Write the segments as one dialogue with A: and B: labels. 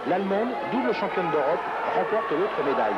A: l'Allemande, double championne d'Europe, remporte l'autre médaille.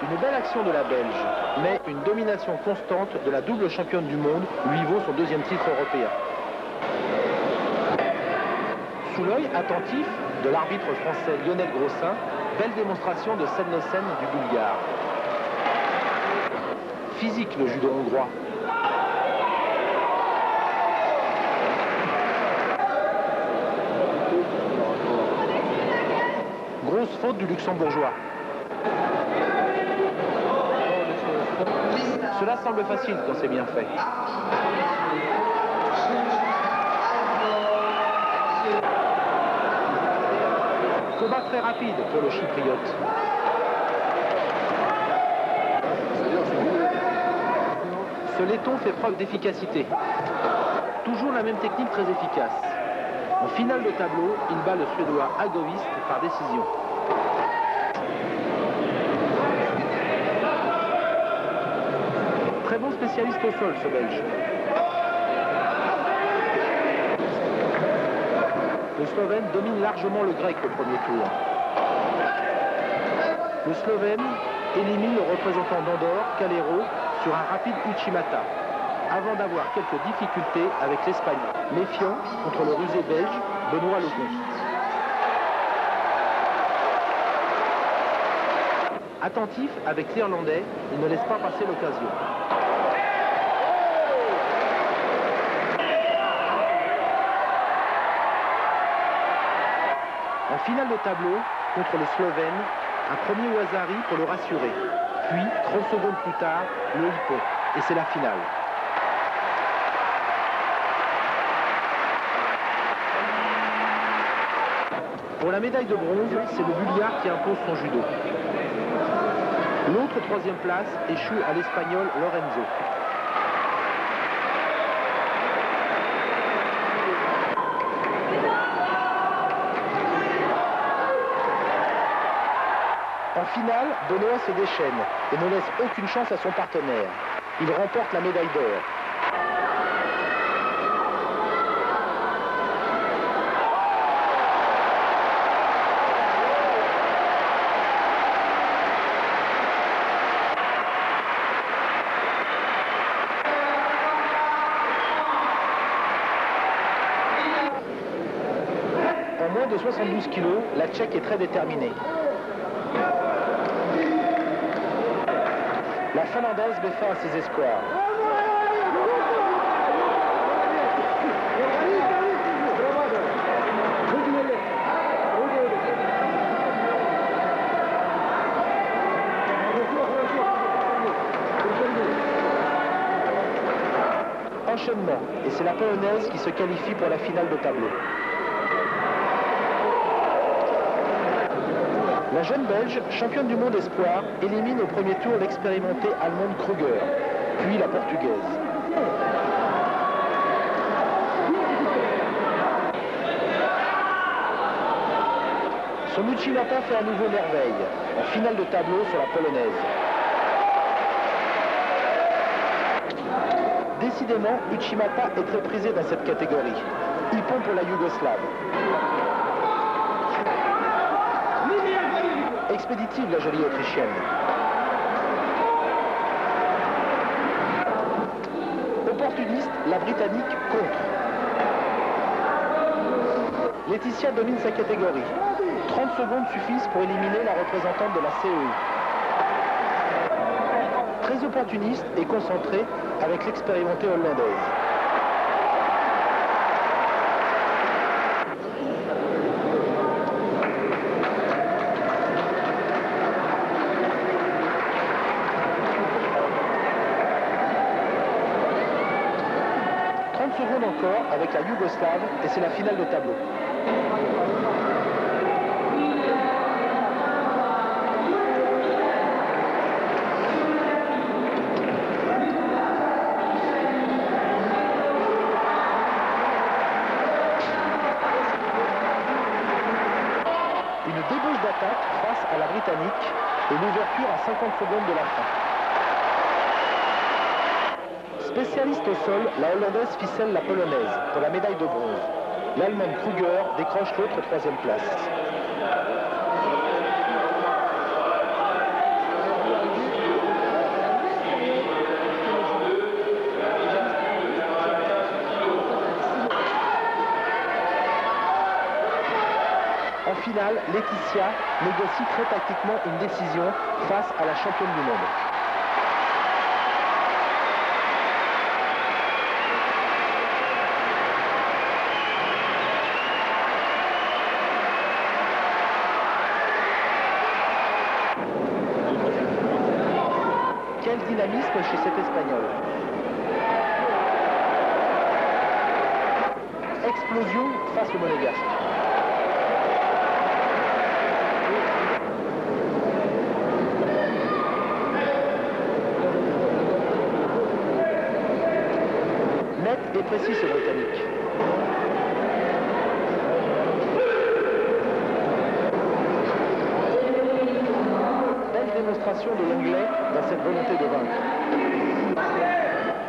A: Une belle action de la Belge, mais une domination constante de la double championne du monde lui vaut son deuxième titre européen. Sous l'œil attentif de l'arbitre français Lionel Grossin, belle démonstration de Sednesen du Bulgare. Physique le judo hongrois. Grosse faute du luxembourgeois. Cela semble facile quand c'est bien fait. Combat très rapide pour le chypriote. Ce laiton fait preuve d'efficacité. Toujours la même technique très efficace. En finale de tableau, il bat le Suédois Agovist par décision. Très bon spécialiste au sol, ce Belge. Le Slovène domine largement le Grec au premier tour. Le Slovène élimine le représentant d'Andorre, Calero, sur un rapide Uchimata, avant d'avoir quelques difficultés avec l'Espagnol. Méfiant contre le rusé belge, Benoît Lecomte. Attentif avec l'Irlandais, il ne laisse pas passer l'occasion. En finale de tableau, contre le Slovène, un premier Ouazari pour le rassurer. Puis, 30 secondes plus tard, le hippon. Et c'est la finale. Pour la médaille de bronze, c'est le Bulgare qui impose son judo. L'autre troisième place échoue à l'Espagnol Lorenzo. En finale, Benoît se déchaîne et ne laisse aucune chance à son partenaire. Il remporte la médaille d'or. En moins de 72 kg, la Tchèque est très déterminée. La Finlandaise met fin à ses espoirs. Enchaînement, et c'est la Polonaise qui se qualifie pour la finale de tableau. La jeune Belge, championne du monde espoir, élimine au premier tour l'expérimentée allemande Kruger, puis la portugaise. Son Uchimata fait à nouveau merveille, en finale de tableau sur la polonaise. Décidément, Uchimata est très prisé dans cette catégorie. Hippon pour la Yougoslave. Expéditive la jolie Autrichienne. Opportuniste, la Britannique contre. Laetitia domine sa catégorie. 30 secondes suffisent pour éliminer la représentante de la CEI. Très opportuniste et concentrée avec l'expérimentée hollandaise. Secondes encore avec la Yougoslave et c'est la finale de tableau. attaque face à la Britannique et l'ouverture à 50 secondes de la fin. Spécialiste au sol, la Hollandaise ficelle la Polonaise pour la médaille de bronze. L'Allemande Kruger décroche l'autre troisième place. En finale, Laetitia négocie très tactiquement une décision face à la championne du monde. Quel dynamisme chez cet Espagnol. Explosion face au Monégasque. Net et précis ce Britannique. Démonstration de l'anglais dans cette volonté de vaincre.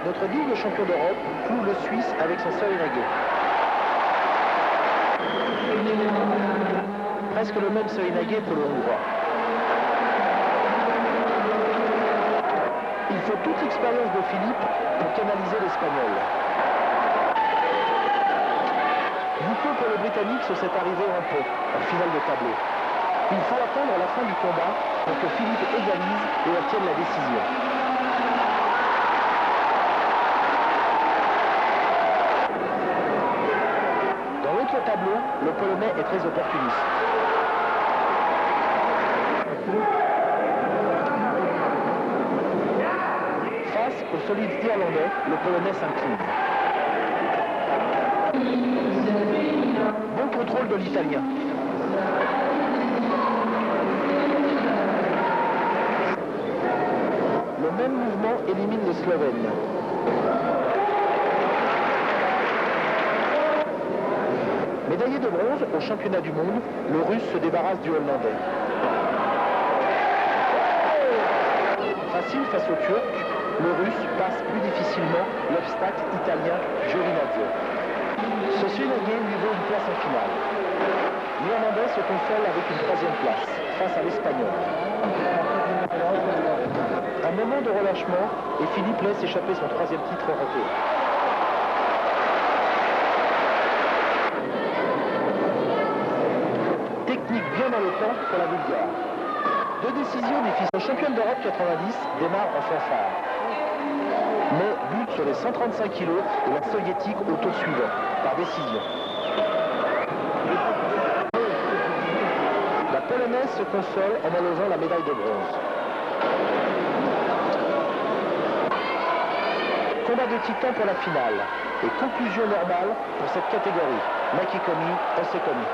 A: Notre double champion d'Europe cloue le Suisse avec son seuil régué. Presque le même seuil régué pour le Hongrois. Il faut toute l'expérience de Philippe pour canaliser l'Espagnol. Beaucoup pour le Britannique sur cette arrivée en pont, en finale de tableau. Il faut attendre la fin du combat pour que Philippe égalise et obtienne la décision. Dans l'autre tableau, le Polonais est très opportuniste. Face au solide Irlandais, le Polonais s'incline. Bon contrôle de l'Italien. Le même mouvement élimine le Slovène. Médaillé de bronze au championnat du monde, le Russe se débarrasse du Hollandais. Facile face au Turc, le Russe passe plus difficilement l'obstacle italien Giovinazzo. Ce Suénagé lui vaut une place en finale. L'Irlandais se console avec une troisième place face à l'Espagnol. Un moment de relâchement et Philippe laisse échapper son troisième titre européen. Technique bien dans le temps pour la Bulgare. Deux décisions difficiles. Le championne d'Europe 90 démarre en fanfare. Mais but sur les 135 kg de la soviétique au tour suivant, par décision. La Polonaise se console en enlevant la médaille de bronze. Combat de titan pour la finale et conclusion normale pour cette catégorie. Makikomi, Osekomi.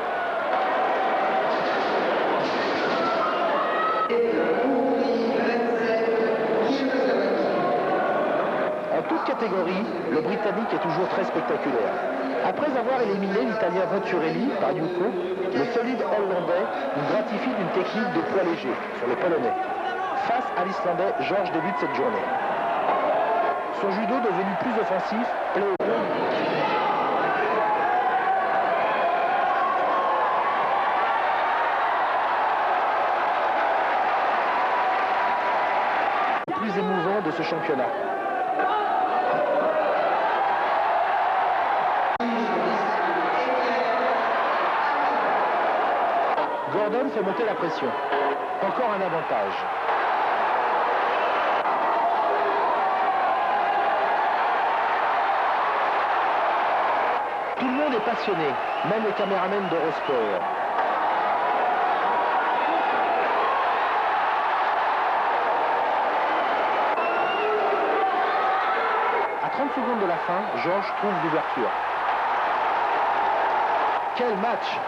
A: En toute catégorie, le Britannique est toujours très spectaculaire. Après avoir éliminé l'Italien Venturelli par Yuko, le solide Hollandais nous gratifie d'une technique de poids léger sur le Polonais. Face à l'Islandais, Georges débute cette journée. Son judo devenu plus offensif, plaît au jeu. Le plus émouvant de ce championnat. Gordon fait monter la pression. Encore un avantage. Tout le monde est passionné, même les caméramans d'Eurosport. À 30 secondes de la fin, Georges trouve l'ouverture. Quel match!